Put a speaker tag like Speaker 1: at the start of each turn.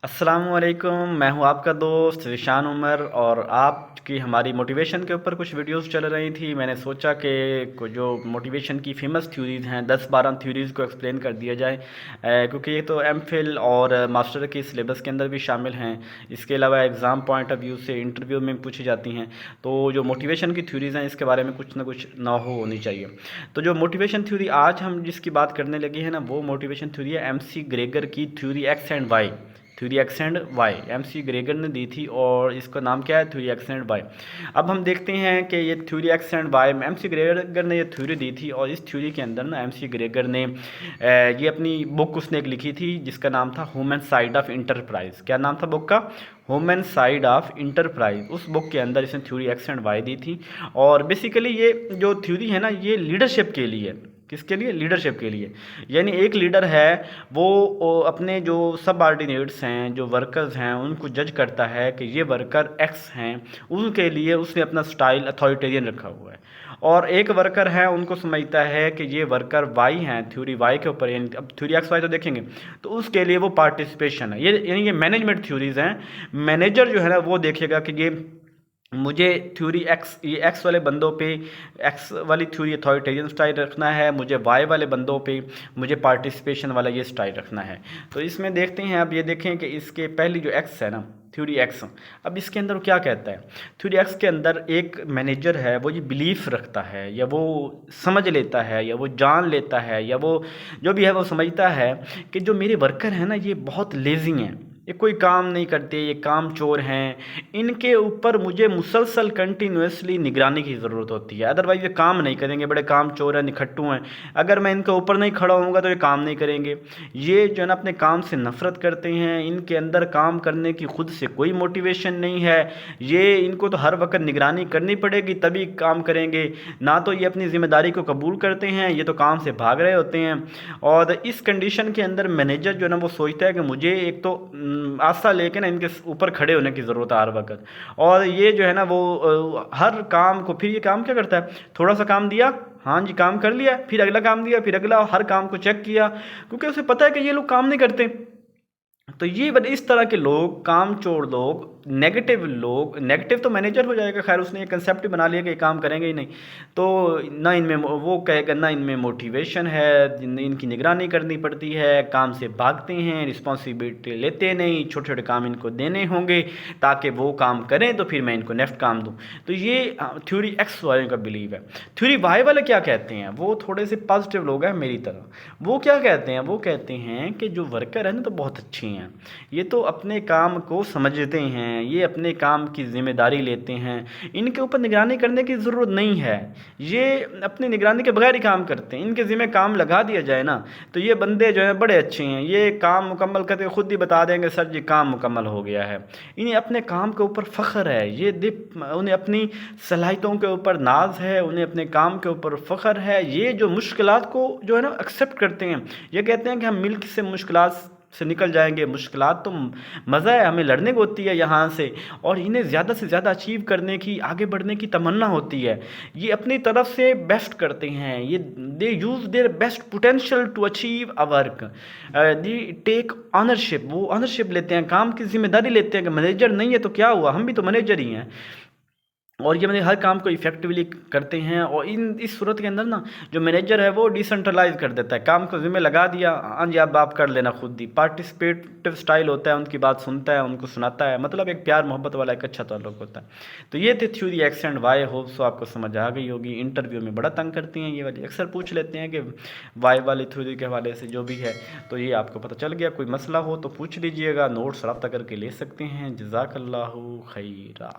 Speaker 1: अस्सलामुअलैकुम, मैं हूं आपका दोस्त ज़ीशान उमर। और आपकी हमारी मोटिवेशन के ऊपर कुछ वीडियोस चल रही थी। मैंने सोचा कि जो मोटिवेशन की फ़ेमस थ्योरीज़ हैं 10-12 थ्योरीज़ को एक्सप्लेन कर दिया जाए, क्योंकि ये तो एमफिल और मास्टर के सिलेबस के अंदर भी शामिल हैं। इसके अलावा एग्ज़ाम पॉइंट ऑफ व्यू से इंटरव्यू में पूछी जाती हैं। तो जो मोटिवेशन की थ्योरीज़ हैं इसके बारे में कुछ ना कुछ ना होनी चाहिए। तो जो मोटिवेशन थ्योरी आज हम जिसकी बात करने लगे हैं ना, वो मोटिवेशन थ्योरी है MC ग्रेगर की theory X and Y. Theory X and Y MC Gregor ने दी थी और इसका नाम क्या है, थ्योरी एक्स एंड वाई। अब हम देखते हैं कि ये theory X and Y MC Gregor ने ये थ्योरी दी थी। और इस थ्योरी के अंदर ना MC ग्रेगर ने ये अपनी बुक उसने एक लिखी थी जिसका नाम था ह्यूमन साइड ऑफ इंटरप्राइज। क्या नाम था बुक का? Human side of enterprise. उस बुक के अंदर इसने थ्योरी एक्स एंड वाई दी थी। और बेसिकली ये जो थ्योरी है ना, ये लीडरशिप के लिए। किसके लिए? लीडरशिप के लिए। यानी एक लीडर है, वो अपने जो सब ऑर्डिनेट्स हैं, जो वर्कर्स हैं, उनको जज करता है कि ये वर्कर एक्स हैं, उनके लिए उसने अपना स्टाइल अथॉरिटेरियन रखा हुआ है। और एक वर्कर है, उनको समझता है कि ये वर्कर वाई हैं, थ्योरी वाई के ऊपर। यानी अब थ्योरी एक्स वाई तो देखेंगे, तो उसके लिए वो पार्टिसिपेशन है। ये यानी ये मैनेजमेंट थ्योरीज हैं। मैनेजर जो है ना, वो देखेगा कि ये मुझे थ्योरी एक्स, ये एक्स वाले बंदों पे एक्स वाली थ्योरी अथॉरिटेरियन स्टाइल रखना है, मुझे वाई वाले बंदों पे मुझे पार्टिसिपेशन वाला ये स्टाइल रखना है। तो इसमें देखते हैं, अब ये देखें कि इसके पहली जो एक्स है ना, थ्योरी एक्स, अब इसके अंदर वो क्या कहता है। थ्योरी एक्स के अंदर एक मैनेजर है, वो ये बिलीफ रखता है, या वो समझ लेता है, या वो जान लेता है, या वो जो भी है वो समझता है कि जो मेरे वर्कर हैं ना, ये बहुत लेज़ी हैं, ये कोई काम नहीं करते, ये काम चोर हैं, इनके ऊपर मुझे मुसलसल कंटिन्यूसली निगरानी की ज़रूरत होती है। अदरवाइज़ ये काम नहीं करेंगे, बड़े काम चोर हैं, निखट्टू हैं। अगर मैं इनके ऊपर नहीं खड़ा होऊंगा तो ये काम नहीं करेंगे। ये जो है ना, अपने काम से नफ़रत करते हैं, इनके अंदर काम करने की खुद से कोई मोटिवेशन नहीं है। ये इनको तो हर वक्त निगरानी करनी पड़ेगी तभी काम करेंगे, ना तो ये अपनी ज़िम्मेदारी को कबूल करते हैं, ये तो काम से भाग रहे होते हैं। और इस कंडीशन के अंदर मैनेजर जो है ना, वो सोचता है कि मुझे एक तो आस्था लेके ना इनके ऊपर खड़े होने की ज़रूरत है हर वक्त। और ये जो है ना, वो हर काम को, फिर ये काम क्या करता है, थोड़ा सा काम दिया, हाँ जी काम कर लिया, फिर अगला काम दिया, फिर अगला, हर काम को चेक किया, क्योंकि उसे पता है कि ये लोग काम नहीं करते। तो ये इस तरह के लोग, काम चोर लोग, नेगेटिव लोग, नेगेटिव तो मैनेजर हो जाएगा, खैर उसने ये कंसेप्ट ही बना लिया कि ये काम करेंगे ही नहीं। तो ना इनमें वो कहेगा, ना इनमें मोटिवेशन है, इनकी निगरानी करनी पड़ती है, काम से भागते हैं, रिस्पॉन्सिबिलिटी लेते नहीं, छोटे छोटे काम इनको देने होंगे ताकि वो काम करें तो फिर मैं इनको नेक्स्ट काम दूँ। तो ये थ्योरी एक्स वाले का बिलीव है। थ्योरी वाई वाले क्या कहते हैं, वो थोड़े से पॉजिटिव लोग हैं मेरी तरह। वो क्या कहते हैं, वो कहते हैं कि जो वर्कर है ना, तो बहुत अच्छे हैं, ये तो अपने काम को समझते हैं, ये अपने काम की जिम्मेदारी लेते हैं, इनके ऊपर निगरानी करने की ज़रूरत नहीं है, ये अपनी निगरानी के बगैर ही काम करते हैं। इनके ज़िम्मे काम लगा दिया जाए ना, तो ये बंदे जो हैं बड़े अच्छे हैं, ये काम मुकम्मल करके खुद ही बता देंगे, सर जी काम मुकम्मल हो गया है। इन्हें अपने काम के ऊपर फ़ख्र है, उन्हें अपनी सलाहियतों के ऊपर नाज है, उन्हें अपने काम के ऊपर फ़ख्र है। ये जो मुश्किलात को जो है ना एक्सेप्ट करते हैं, ये कहते हैं कि हम मिल से मुश्किलात से निकल जाएंगे। मुश्किलात तो मज़ा है, हमें लड़ने को होती है यहाँ से, और इन्हें ज़्यादा से ज़्यादा अचीव करने की, आगे बढ़ने की तमन्ना होती है। ये अपनी तरफ से बेस्ट करते हैं, ये they use their best potential to achieve a work. They take ownership, वो ऑनरशिप लेते हैं, काम की जिम्मेदारी लेते हैं कि मैनेजर नहीं है तो क्या हुआ, हम भी तो मैनेजर ही हैं। और ये मतलब हर काम को इफेक्टिवली करते हैं। और इस सूरत के अंदर ना, जो मैनेजर है वो डिसेंट्रलाइज कर देता है, काम को जिम्मे लगा दिया, हाँ जी अब आप कर लेना खुद ही। पार्टिसिपेटिव स्टाइल होता है, उनकी बात सुनता है, उनको सुनाता है, मतलब एक प्यार मोहब्बत वाला एक अच्छा ताल्लुक होता है। तो ये थे theory X and Y. Hope so आपको समझ आ गई होगी। इंटरव्यू में बड़ा तंग करती हैं ये वाली, अक्सर पूछ लेते हैं कि वाई वाली थ्योरी के हवाले से जो भी है। तो ये आपको पता चल गया, कोई मसला हो तो पूछ लीजिएगा, नोट्स रब्ता करके ले सकते हैं। जज़ाकल्लाहु खैरा।